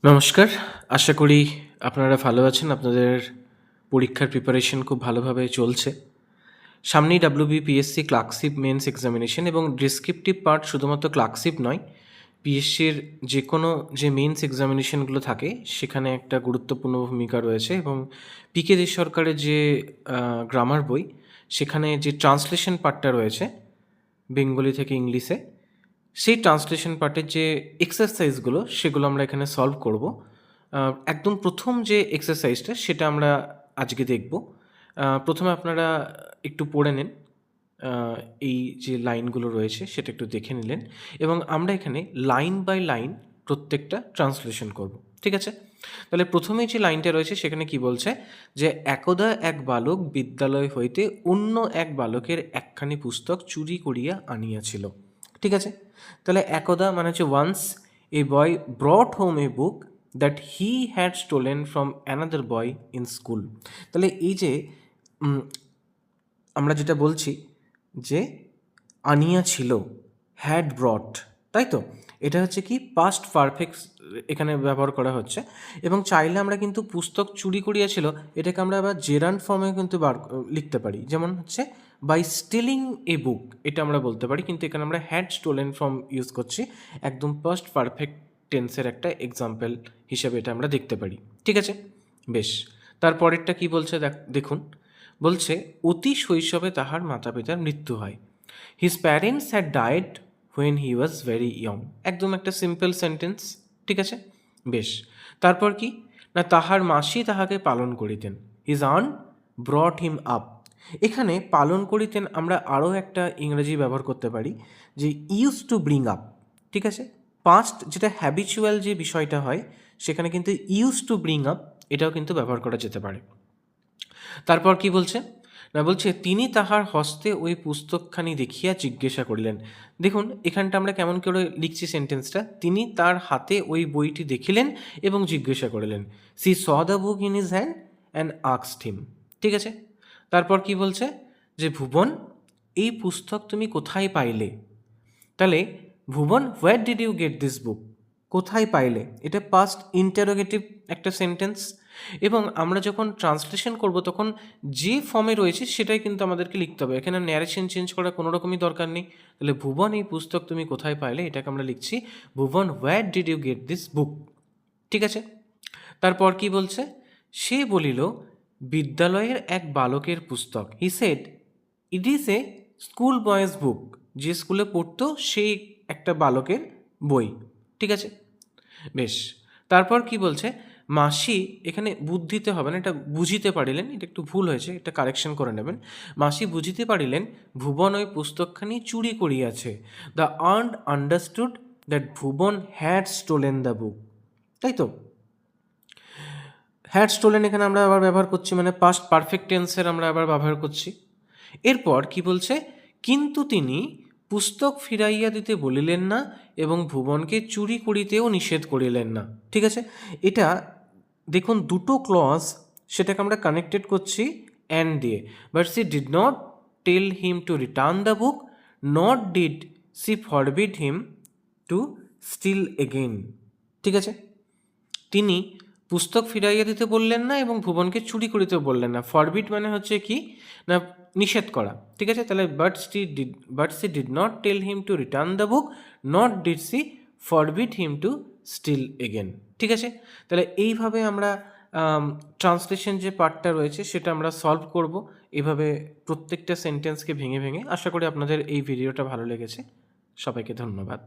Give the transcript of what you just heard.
নমস্কার, আশা করি আপনারা ভালো আছেন। আপনাদের পরীক্ষার প্রিপারেশন খুব ভালোভাবে চলছে। সামনেই WBPSC ক্লার্কশিপ মেন্স এক্সামিনেশন এবং ডেসক্রিপটিভ পার্ট শুধুমাত্র ক্লার্কশিপ নয়, পিএসসির যে কোনো যে মেন্স এক্সামিনেশনগুলো থাকে সেখানে একটা গুরুত্বপূর্ণ ভূমিকা রয়েছে এবং পিকে দে সরকারের যে গ্রামার বই সেখানে যে ট্রান্সলেশন পার্টটা রয়েছে বেঙ্গলি থেকে ইংলিশে, সেই ট্রান্সলেশন পার্টের যে এক্সারসাইজগুলো সেগুলো আমরা এখানে সলভ করব। একদম প্রথম যে এক্সারসাইজটা সেটা আমরা আজকে দেখব। প্রথমে আপনারা একটু পড়ে নিন, এই যে লাইনগুলো রয়েছে সেটা একটু দেখে নিলেন এবং আমরা এখানে লাইন বাই লাইন প্রত্যেকটা ট্রান্সলেশন করব। ঠিক আছে? তাহলে প্রথমেই যে লাইনটা রয়েছে সেখানে কি বলছে, যে একদা এক বালক বিদ্যালয় হইতে অন্য এক বালকের একখানি পুস্তক চুরি করিয়া আনিয়াছিল। ঠিক আছে? তাহলে একদা মানে হচ্ছে once a boy brought home a book that he had stolen from another boy in school. তাহলে এই যে আমরা যেটা বলছি যে আনিয়া ছিল, হ্যাড ব্রট, তাই তো? এটা হচ্ছে কি পাস্ট পারফেক্ট এখানে ব্যবহার করা হচ্ছে এবং চাইলে আমরা কিন্তু পুস্তক চুরি করিয়াছিল এটাকে আমরা আবার জেরান্ড ফর্মে কিন্তু লিখতে পারি। যেমন হচ্ছে বাই স্টিলিং এ বুক, এটা আমরা বলতে পারি, কিন্তু এখানে আমরা হ্যাড স্টোলেন ফ্রম ইউজ করছি, একদম পাস্ট পারফেক্ট টেন্সের একটা এক্সাম্পল হিসেবে এটা আমরা দেখতে পারি। ঠিক আছে, বেশ। তারপরেরটা কি বলছে দেখুন, বলছে অতি শৈশবে তাহার মাতা পিতার মৃত্যু হয়। His parents had died when he was very young. একদম একটা সিম্পল সেন্টেন্স। ঠিক আছে, বেশ। তারপর কি না, তাহার মাসি তাহাকে পালন করিতেন। হিজ আর্ন ব্রট হিম আপ। এখানে পালন করিতেন আমরা আরও একটা ইংরেজি ব্যবহার করতে পারি, যে ইউজ টু ব্রিং আপ। ঠিক আছে, পাস্ট যেটা হ্যাবিচুয়াল যে বিষয়টা হয় সেখানে কিন্তু ইউজ টু ব্রিং আপ এটাও কিন্তু ব্যবহার করা যেতে পারে। তারপর কি বলছে না, বলছে তিনি তাহার হস্তে ওই পুস্তকখানি দেখিয়া জিজ্ঞাসা করিলেন। দেখুন এখানটা আমরা কেমন করে লিখছি সেন্টেন্সটা, তিনি তার হাতে ওই বইটি দেখিলেন এবং জিজ্ঞাসা করিলেন। She saw the book in his hand and asked him. ঠিক আছে, তারপর কি বলছে যে ভুবন এই পুস্তক তুমি কোথায় পাইলে। তাহলে Bhuvan where did you get this book, কোথায় পাইলে, এটা পাস্ট ইন্টারোগেটিভ একটা সেন্টেন্স এবং আমরা যখন ট্রান্সলেশন করব তখন যে ফর্মে রয়েছে সেটাই কিন্তু আমাদেরকে লিখতে হবে। এখানে ন্যারেশন চেঞ্জ করার কোনো রকমই দরকার নেই। তাহলে ভুবন এই পুস্তক তুমি কোথায় পাইলে, এটাকে আমরা লিখছি Bhuvan where did you get this book. ঠিক আছে, তারপর কি বলছে, সে বলিল বিদ্যালয়ের এক বালকের পুস্তক। He said it is a school boys book. যে স্কুলে পড়তো সেই একটা বালকের বই। ঠিক আছে, বেশ। তারপর কি বলছে, মাসি, এখানে বুদ্ধিতে হবে না, এটা বুঝিতে পারিলেন, এটা একটু ভুল হয়েছে, এটা কারেকশন করে নেবেন। মাসি বুঝিতে পারিলেন ভুবন ওই পুস্তকখানি চুরি করিয়াছে। The earn understood that Bhuban had stolen the book. তাই তো, হ্যাড স্টোলেন এখানে আমরা আবার ব্যবহার করছি, মানে পাস্ট পারফেক্ট টেন্সের আমরা আবার ব্যবহার করছি। এরপর কি বলছে, কিন্তু তিনি পুস্তক ফিরাইয়া দিতে বলিলেন না এবং ভুবনকে চুরি করিতেও নিষেধ করিলেন না। ঠিক আছে, এটা দেখুন দুটো ক্লজ, সেটাকে আমরা কানেক্টেড করছি অ্যান্ড দিয়ে। But she did not tell him to return the book, not did she forbid him to steal again. ঠিক আছে, তিনি পুস্তক ফিরাইয়া দিতে বললেন না এবং ভুবনকে চুরি করিতে বললেন না। ফরবিট মানে হচ্ছে কি না, নিষেধ করা। ঠিক আছে, তাহলে but she did not tell him to return the book, not did she forbid him to steal again. ঠিক আছে, তাহলে এইভাবে আমরা ট্রান্সলেশন যে পার্টটা রয়েছে সেটা আমরা সলভ করব এভাবে প্রত্যেকটা সেন্টেন্সকে ভেঙে ভেঙে। আশা করি আপনাদের এই ভিডিওটা ভালো লেগেছে। সবাইকে ধন্যবাদ।